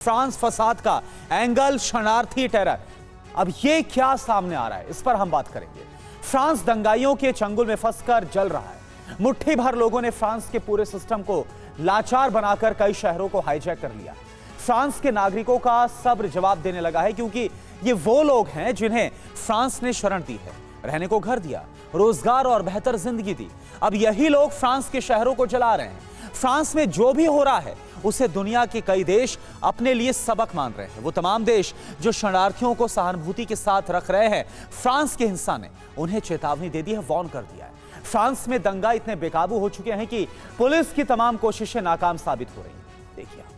France फसाद का angle, शरणार्थी टेरर। अब ये क्या सामने आ रहा है, इस पर हम बात करेंगे। फ्रांस दंगाइयों के चंगुल में फंसकर जल रहा है। मुट्ठी भर लोगों ने फ्रांस के पूरे सिस्टम को लाचार बनाकर कई शहरों को हाईजैक कर लिया। फ्रांस के नागरिकों का सब्र जवाब देने लगा है, क्योंकि ये वो लोग हैं जिन्हें फ्रांस ने शरण दी है, रहने को घर दिया, रोजगार और बेहतर जिंदगी दी। अब यही लोग फ्रांस के शहरों को जला रहे हैं। फ्रांस में जो भी हो रहा है उसे दुनिया के कई देश अपने लिए सबक मान रहे हैं। वो तमाम देश जो शरणार्थियों को सहानुभूति के साथ रख रहे हैं, फ्रांस के हिंसा ने उन्हें चेतावनी दे दी है, वार्न कर दिया है। फ्रांस में दंगा इतने बेकाबू हो चुके हैं कि पुलिस की तमाम कोशिशें नाकाम साबित हो रही हैं। देखिए आप।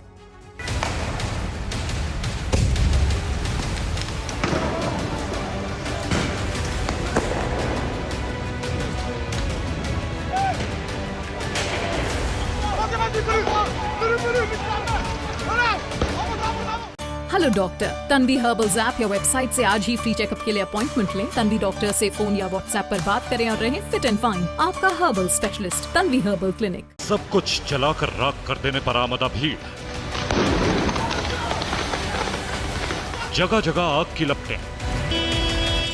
Hello doctor, Tanvi herbals app या वेबसाइट से आज ही फ्री चेकअप के लिए अपॉइंटमेंट लें। तन्वी डॉक्टर से फोन या व्हाट्सएप पर बात करें और रहें फिट एंड फाइन। आपका herbal specialist Tanvi herbal clinic. सब कुछ जलाकर राख कर देने पर आमदा भीड़, जगह जगह आग की लपटें,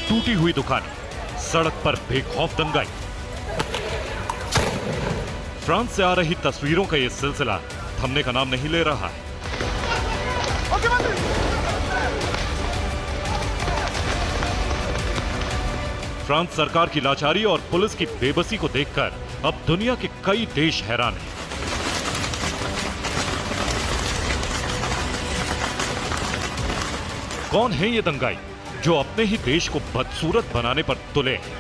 टूटी हुई दुकानें, सड़क पर बेखौफ दंगाई। फ्रांस से आ रही तस्वीरों का यह सिलसिला थमने का नाम नहीं ले रहा है। फ्रांस सरकार की लाचारी और पुलिस की बेबसी को देखकर अब दुनिया के कई देश हैरान हैं। कौन है ये दंगाई जो अपने ही देश को बदसूरत बनाने पर तुले हैं?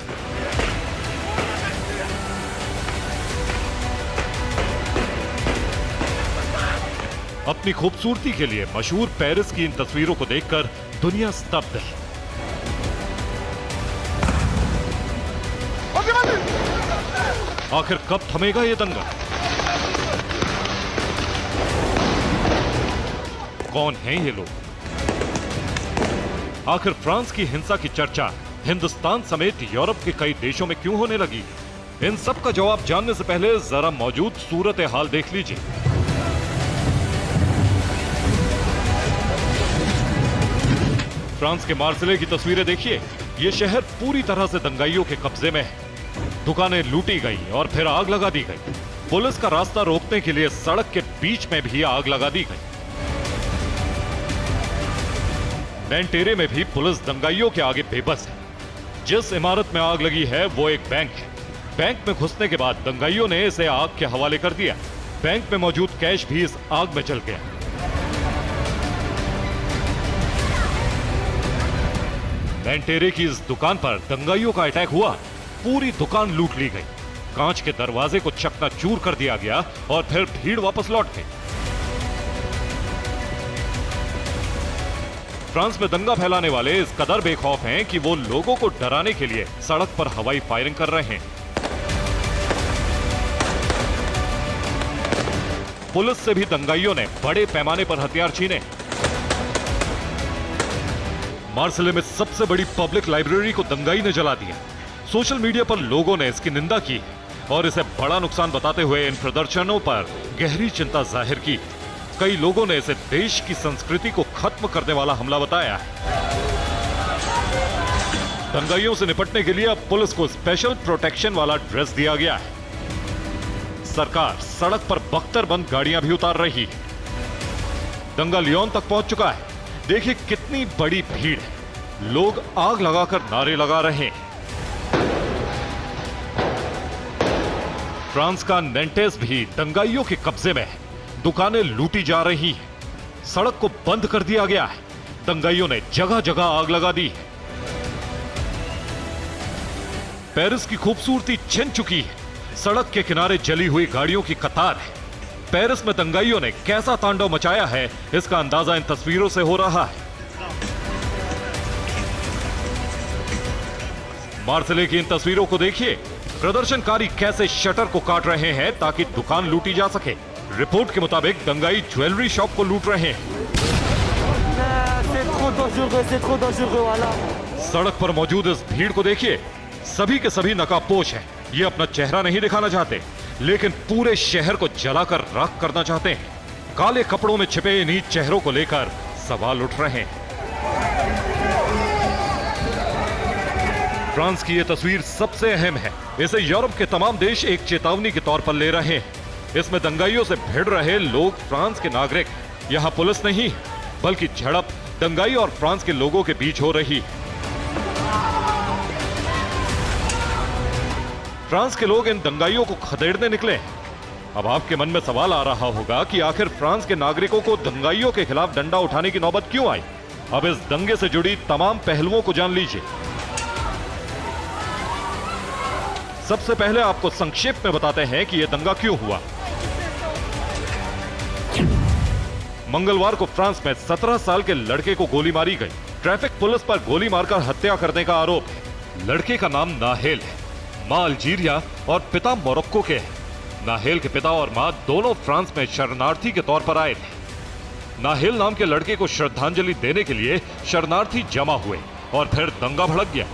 अपनी खूबसूरती के लिए मशहूर पेरिस की इन तस्वीरों को देखकर दुनिया स्तब्ध है। आखिर कब थमेगा ये दंगा? कौन हैं ये लोग? आखिर फ्रांस की हिंसा की चर्चा हिंदुस्तान समेत यूरोप के कई देशों में क्यों होने लगी? इन सब का जवाब जानने से पहले जरा मौजूद सूरत हाल देख लीजिए। फ्रांस के मार्सेले की तस्वीरें देखिए। यह शहर पूरी तरह से दंगाइयों के कब्जे में है। दुकानें लूटी गई और फिर आग लगा दी गई। पुलिस का रास्ता रोकने के लिए सड़क के बीच में भी आग लगा दी गई। नैनटेरे में भी पुलिस दंगाइयों के आगे बेबस है। जिस इमारत में आग लगी है वो एक बैंक है। बैंक में घुसने के बाद दंगाइयों ने इसे आग के हवाले कर दिया। बैंक में मौजूद कैश भी इस आग में जल गया। नैनटेरे की इस दुकान पर दंगाइयों का अटैक हुआ। पूरी दुकान लूट ली गई। कांच के दरवाजे को चकनाचूर कर दिया गया और फिर भीड़ वापस लौट गई। फ्रांस में दंगा फैलाने वाले इस कदर बेखौफ हैं कि वो लोगों को डराने के लिए सड़क पर हवाई फायरिंग कर रहे हैं। पुलिस से भी दंगाइयों ने बड़े पैमाने पर हथियार छीने। मार्सेले में सबसे बड़ी पब्लिक लाइब्रेरी को दंगाई ने जला दिया। सोशल मीडिया पर लोगों ने इसकी निंदा की और इसे बड़ा नुकसान बताते हुए इन प्रदर्शनों पर गहरी चिंता जाहिर की। कई लोगों ने इसे देश की संस्कृति को खत्म करने वाला हमला बताया है। दंगाइयों से निपटने के लिए अब पुलिस को स्पेशल प्रोटेक्शन वाला ड्रेस दिया गया है। सरकार सड़क पर बख्तरबंद गाड़ियां भी उतार रही है। दंगा लियोन तक पहुंच चुका है। देखिए कितनी बड़ी भीड़ है। लोग आग लगाकर नारे लगा रहे हैं। फ्रांस का नैंटेस भी दंगाइयों के कब्जे में है। दुकानें लूटी जा रही हैं। सड़क को बंद कर दिया गया है। दंगाइयों ने जगह जगह आग लगा दी है। पेरिस की खूबसूरती छिन चुकी है। सड़क के किनारे जली हुई गाड़ियों की कतार है। पेरिस में दंगाइयों ने कैसा तांडव मचाया है, इसका अंदाजा इन तस्वीरों से हो रहा है। मार्सेले की इन तस्वीरों को देखिए। प्रदर्शनकारी कैसे शटर को काट रहे हैं ताकि दुकान लूटी जा सके। रिपोर्ट के मुताबिक दंगाई ज्वेलरी शॉप को लूट रहे हैं। सड़क पर मौजूद इस भीड़ को देखिए। सभी के सभी नकाबपोश हैं। ये अपना चेहरा नहीं दिखाना चाहते, लेकिन पूरे शहर को जलाकर राख करना चाहते हैं। काले कपड़ों में छिपे इन्हीं चेहरों को लेकर सवाल उठ रहे हैं। फ्रांस की यह तस्वीर सबसे अहम है। इसे यूरोप के तमाम देश एक चेतावनी के तौर पर ले रहे हैं। इसमें दंगाइयों से भिड़ रहे लोग फ्रांस के नागरिक। यहां पुलिस नहीं बल्कि झड़प दंगाई और फ्रांस के लोगों के बीच हो रही। फ्रांस के लोग इन दंगाइयों को खदेड़ने निकले। अब आपके मन में सवाल आ रहा होगा कि आखिर फ्रांस के नागरिकों को दंगाइयों के खिलाफ डंडा उठाने की नौबत क्यों आई? अब इस दंगे से जुड़ी तमाम पहलुओं को जान लीजिए। सबसे पहले आपको संक्षेप में बताते हैं कि यह दंगा क्यों हुआ। मंगलवार को फ्रांस में 17 साल के लड़के को गोली मारी गई। ट्रैफिक पुलिस पर गोली मारकर हत्या करने का आरोप है। लड़के का नाम नाहेल है। मां अल्जीरिया और पिता मोरक्को के हैं। नाहेल के पिता और मां दोनों फ्रांस में शरणार्थी के तौर पर आए थे। नाहेल नाम के लड़के को श्रद्धांजलि देने के लिए शरणार्थी जमा हुए और फिर दंगा भड़क गया।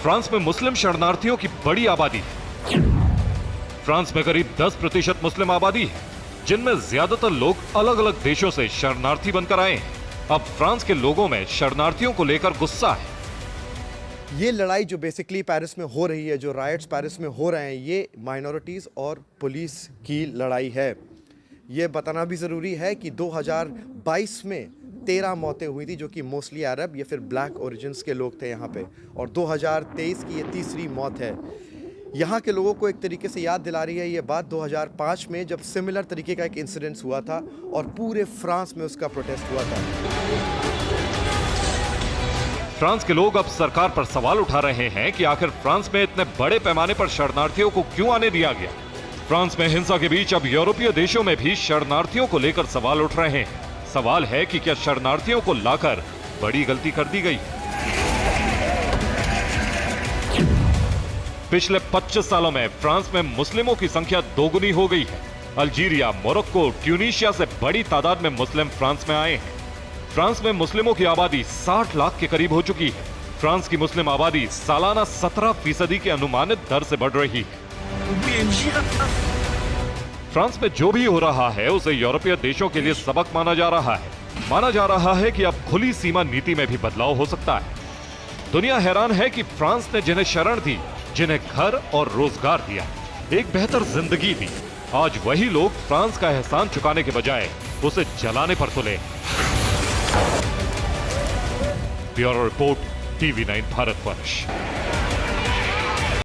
फ्रांस में मुस्लिम शरणार्थियों की बड़ी आबादी है। फ्रांस में करीब 10% मुस्लिम आबादी है, जिनमें ज्यादातर लोग अलग अलग देशों से शरणार्थी बनकर आए हैं। अब फ्रांस के लोगों में शरणार्थियों को लेकर गुस्सा है। ये लड़ाई जो बेसिकली पेरिस में हो रही है, जो राइट्स पेरिस में हो रहे हैं, ये माइनॉरिटीज़ और पुलिस की लड़ाई है। ये बताना भी ज़रूरी है कि 2022 में 13 मौतें हुई थी, जो कि मोस्टली अरब या फिर ब्लैक ओरिजिन्स के लोग थे यहाँ पे, और 2023 की ये तीसरी मौत है। यहाँ के लोगों को एक तरीके से याद दिला रही है ये बात 2005 में, जब सिमिलर तरीके का एक इंसिडेंस हुआ था और पूरे फ्रांस में उसका प्रोटेस्ट हुआ था। फ्रांस के लोग अब सरकार पर सवाल उठा रहे हैं कि आखिर फ्रांस में इतने बड़े पैमाने पर शरणार्थियों को क्यों आने दिया गया। फ्रांस में हिंसा के बीच अब यूरोपीय देशों में भी शरणार्थियों को लेकर सवाल उठ रहे हैं। सवाल है कि क्या शरणार्थियों को लाकर बड़ी गलती कर दी गई? पिछले 25 सालों में फ्रांस में मुस्लिमों की संख्या दोगुनी हो गई है। अल्जीरिया, मोरक्को, ट्यूनीशिया से बड़ी तादाद में मुस्लिम फ्रांस में आए हैं। फ्रांस में मुस्लिमों की आबादी 60 लाख के करीब हो चुकी है। फ्रांस की मुस्लिम आबादी सालाना 17% की अनुमानित दर से बढ़ रही है। फ्रांस में जो भी हो रहा है उसे यूरोपीय देशों के लिए सबक माना जा रहा है। माना जा रहा है कि अब खुली सीमा नीति में भी बदलाव हो सकता है। दुनिया हैरान है कि फ्रांस ने जिन्हें शरण दी, जिन्हें घर और रोजगार दिया, एक बेहतर जिंदगी दी, आज वही लोग फ्रांस का एहसान चुकाने के बजाय उसे जलाने पर तुले। Bureau report, TV9 Bharatvarsh.